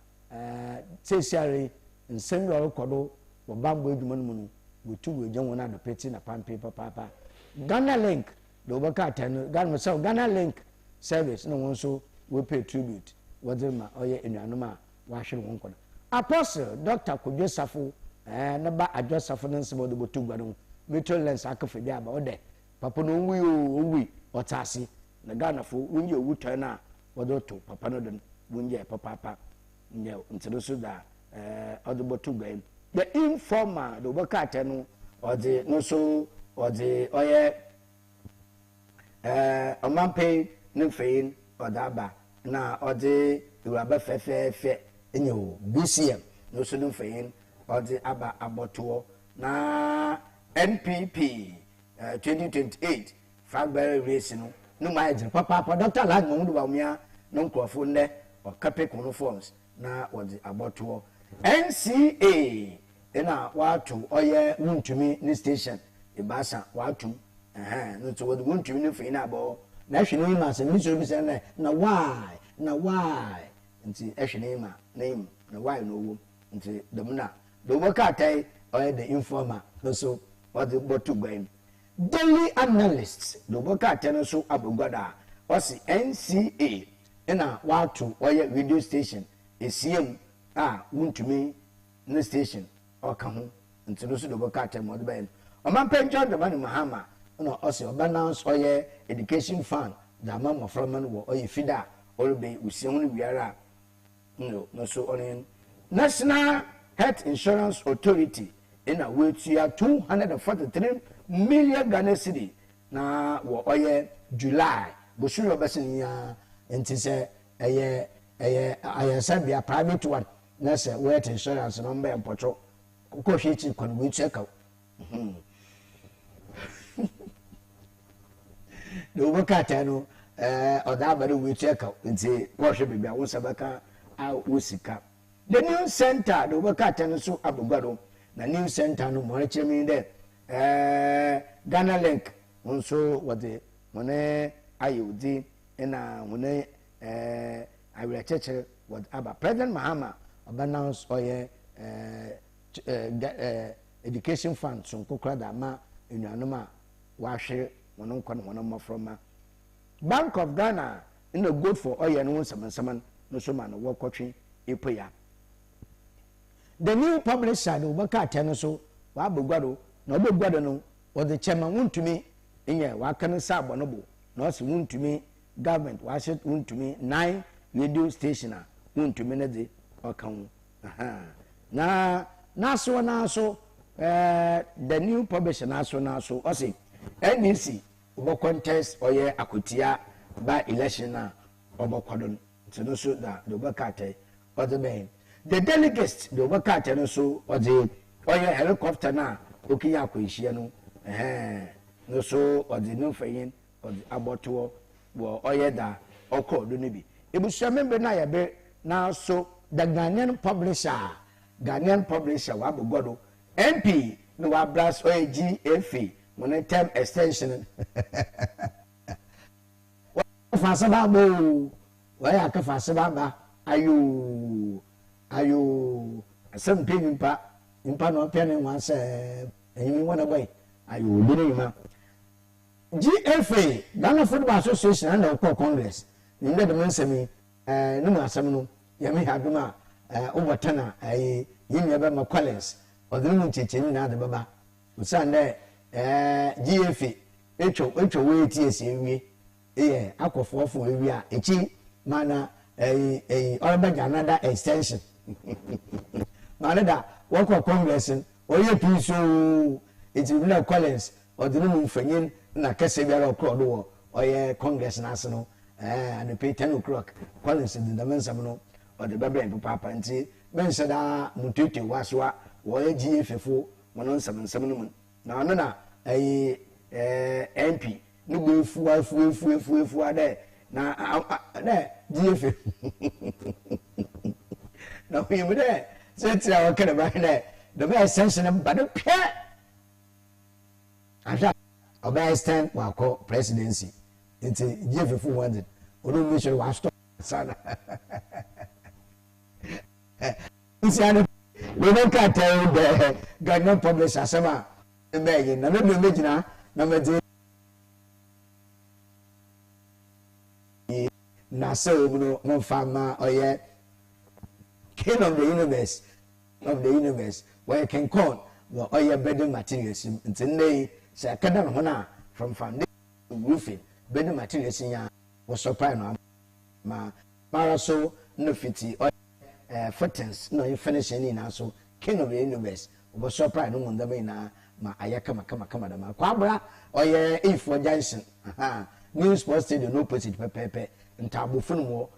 sesiare nsem yo kodo wo bambo eduma no mu wotu weje wona do peti na pampe papa Ghana Link do baka tano Ghana Link service no one so we pay tribute whatever oye enuanom a wahwe won kono Apostle Dr. Kudwesafo na ba adwesafo no nsebo do botu gwado Metro Lens akafe bi aba ode papa no owi otase na Ghana fo wonye owu toy na wodo to papa no do wonye papa nye ntiro so da odo botu gwado the informer do bokate no ode no so ode oye omampe nfein odaba na ode uraba fefefe enyo BCM no so nfein ode aba aboto na NPP 2028 February race no ma ejin papa Dr. Lad Momudu Bawumia no nkrofo nne o kape kono forms na ode aboto NCA ena watu oye wuntumi ni station ibasa watu no to wode wuntumi ni fein abo na hwene ma se mi so bi se na why nti hwene ma name na why no wo nti demna do boka tai or the informer no so what the botu gwen daily analysts do boka tai no so abogwada wasi NCA ina watu oye radio station esiem wuntumi no station okaho nti no so do boka tai mo de ben o man penjon de man Mahama no also balance oye education fund da mama from wo oye fida or be usiemu wiara no so on National Health Insurance Authority in a way to 243 million Ghana cedi na wo oye July boshuru obasin ya enti se ayesabia private one na se health insurance number empotro ko hwechi kon we check out do bokata no oda bari we check out nti ko hwe bibia wo sabaka a wosika the new center do bokata no so abogado na new center no mo chemi de Ghana Link onso wode mone ayudi na mone awira cheche what aba President Mahama announce oye education fund so kokra da ma enuanoma wahwe wonon kon wonon mafroma Bank of Ghana in a good for oye no saman no so man wo kotwe epoya the new publisher do baka teno so wa bogwado na obogwado no o the chairman wuntumi enye wa kan sa abonobo na so wuntumi government wa set wuntumi 9 radio station a wuntumi na de okan na so the new publisher na so o say NDC obo contest oye akotia by election na obo kwadon so so da do baka tai o the ben the delegates do baka tai no so o the oye helicopter na okiya akohia no no so o the no fayin o the aboto wo oyeda okọ do ne bi ebusua member na yabe na so the Ghanaian publisher wa bogodo MP no wa blast OAGFA when term extension fa sababo wa ya ka fa sababa ayo asem impa no pia ne wan se enyi wona boy ayo bi ne ma GFA Ghana Football Association and the Congress ni ndede mensemi no mu asem no yemi haduma overtana yimi ebe ma Collins odunu checheni na de baba usande GFA echo we TS ewie akofofo ewie a echi mana oraba another extension mana da wako Congress oye piso etibula Collins odunu mfanyin na kese biara okro do oye Congress na ase no and pay 10 o'clock Collins in the mensam no or the baby papa nti mense da mututu waswa wo GFA fo mono nsam na no na MP no go fu ade na GFA na we mu de se our kind of the best sense but the ada oba stand wako presidency into GFA fu wanted onu make sure wa stop sana we don't tell the Ghanaian publisher asema mbege na me mejina na me na so no fama oye king of the universe where you can call oye building materials ntinde say kada no na from foundation to roofing building materials ya was supply no ma so no fiti footings no finish any na so king of the universe was surprise no munda na ma ayaka kama da ma kwabra oye ifo junction new sports stadium no opposite pepepe ntabofunu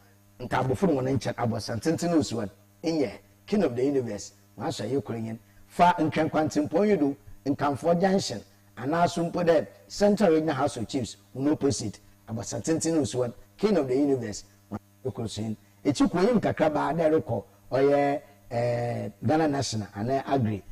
mo na nchen abosantintin osuwa enye king of the universe ma so ye kurenyen fa ntwankwantin ponyodo nkamfo junction anaso mpo de central regional house of chiefs no opposite abosantintin osuwa king of the universe ma yokosin echikuye nkakra ba da rekọ oye Ghana National and Agri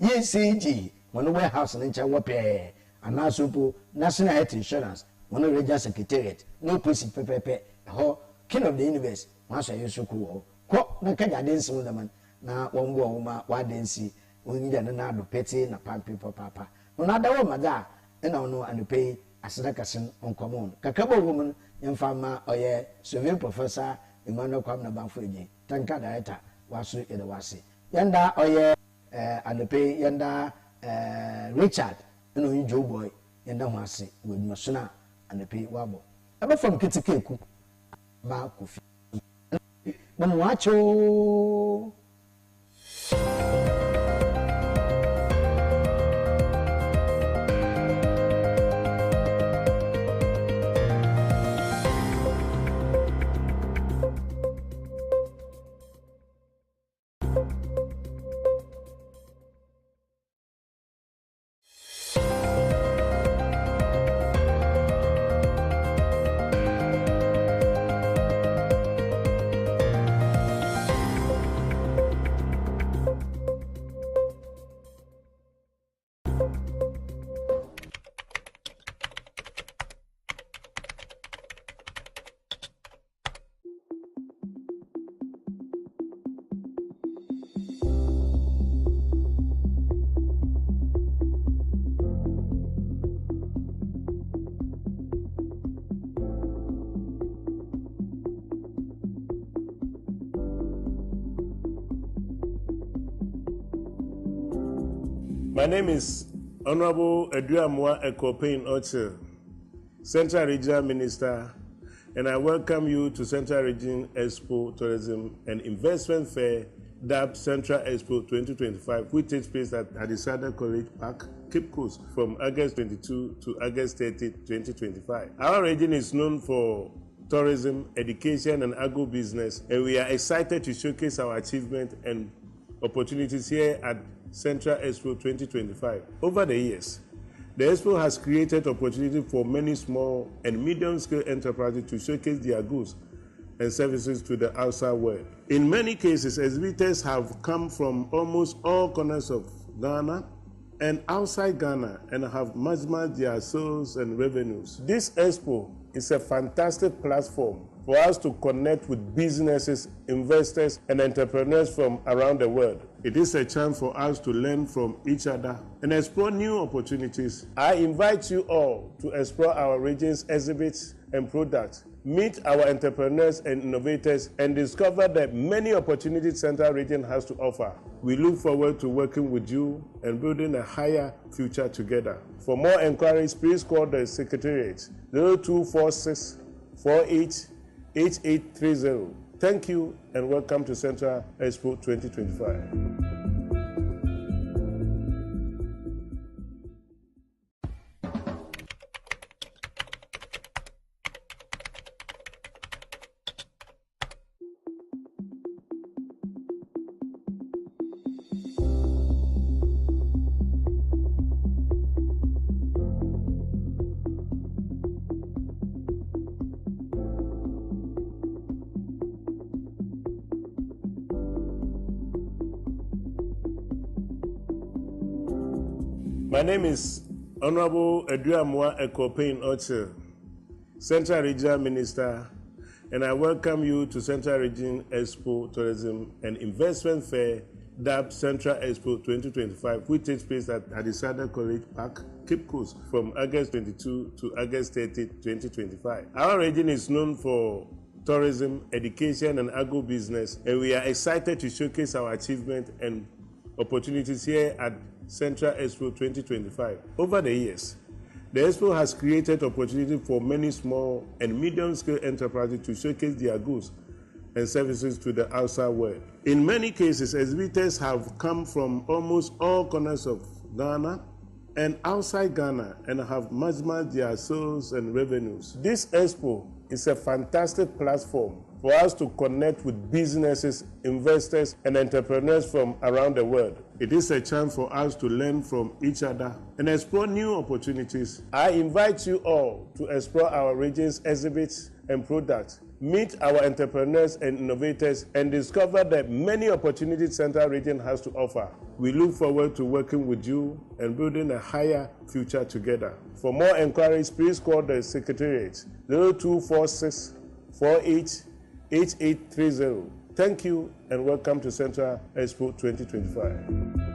ECG one warehouse in Chawape and also National Health Insurance one regional secretariat no person pepe ho king of the universe once I used to cool ko na kaja den so man na wongo woma wa densi onyi na do peti na pampi papa no na dawo mada na no anupei aseda kasen onkomon kakabo woman yemfa ma oye civil professor Emmanuel Kwamna Banfoji tanka director wasu ede wase yanda oye anepe yanda Richard no yi Joe Boy yanda ho ase weduma sona anepe wabo aba from kitikeku ba kofi mo wacho My name is Honorable Eduamwa Ekopain Oche, Central Regional Minister, and I welcome you to Central Region Expo Tourism and Investment Fair, dubbed Central Expo 2025, which takes place at Hadisada College Park, Cape Coast, from August 22 to August 30, 2025. Our region is known for tourism, education, and agro-business, and we are excited to showcase our achievement and opportunities here at Central Expo 2025. Over the years, The Expo has created opportunity for many small and medium-scale enterprises to showcase their goods and services to the outside world. In many cases, exhibitors have come from almost all corners of Ghana and outside Ghana and have maximized their sales and revenues. This Expo is a fantastic platform for us to connect with businesses, investors, and entrepreneurs from around the world. It is a chance for us to learn from each other and explore new opportunities. I invite you all to explore our region's exhibits and products, meet our entrepreneurs and innovators, and discover the many opportunities Central Region has to offer. We look forward to working with you and building a higher future together. For more inquiries, please call the Secretariat 0246 48 8830. Thank you and welcome to Central Expo 2025. My name is Honorable Eduamwa Ekopein Oche, Central Regional Minister, and I welcome you to Central Region Expo Tourism and Investment Fair, dubbed Central Expo 2025, which takes place at Hadisada College Park, Cape Coast, from August 22 to August 30, 2025. Our region is known for tourism, education, and agro-business, and we are excited to showcase our achievements and opportunities here at Central Expo 2025. Over the years, the Expo has created opportunity for many small and medium-scale enterprises to showcase their goods and services to the outside world. In many cases, exhibitors have come from almost all corners of Ghana and outside Ghana and have maximized their sales and revenues. This Expo is a fantastic platform for us to connect with businesses, investors, and entrepreneurs from around the world. It is a chance for us to learn from each other and explore new opportunities. I invite you all to explore our region's exhibits and products, meet our entrepreneurs and innovators, and discover the many opportunities Central Region has to offer. We look forward to working with you and building a higher future together. For more inquiries, please call the Secretariat 0246 48 8830. Thank you and welcome to Central Expo 2025.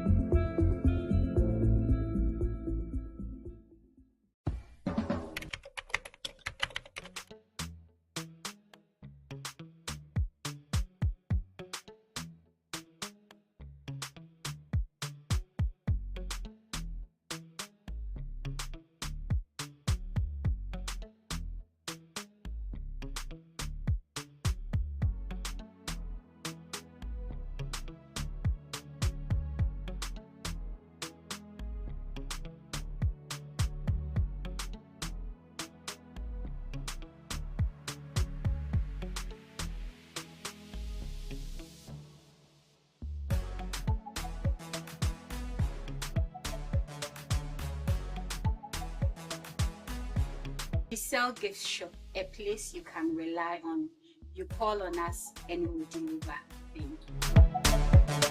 We sell gift shop, a place you can rely on. You call on us and we'll deliver. Thank you.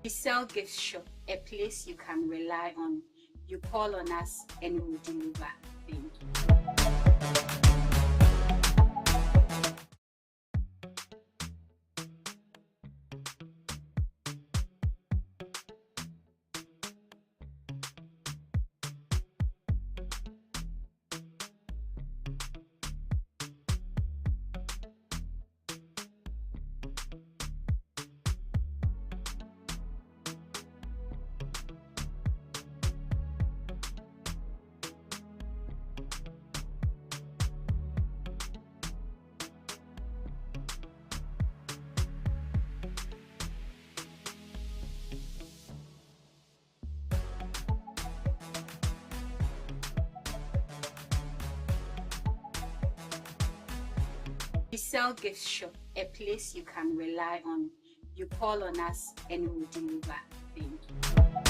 We sell gift shop, a place you can rely on. You call on us and we'll deliver. Thank you. We sell gift shop, a place you can rely on. You call on us and we'll deliver. Thank you.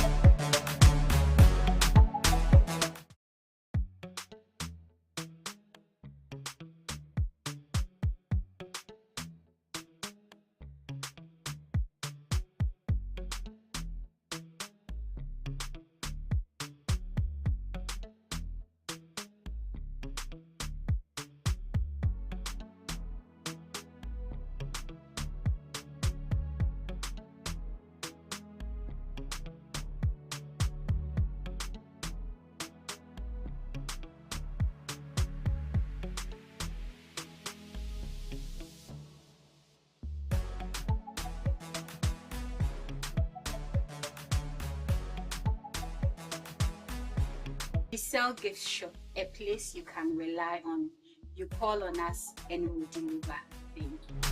We sell gift shop, a place you can rely on. You call on us and we'll deliver. Thank you.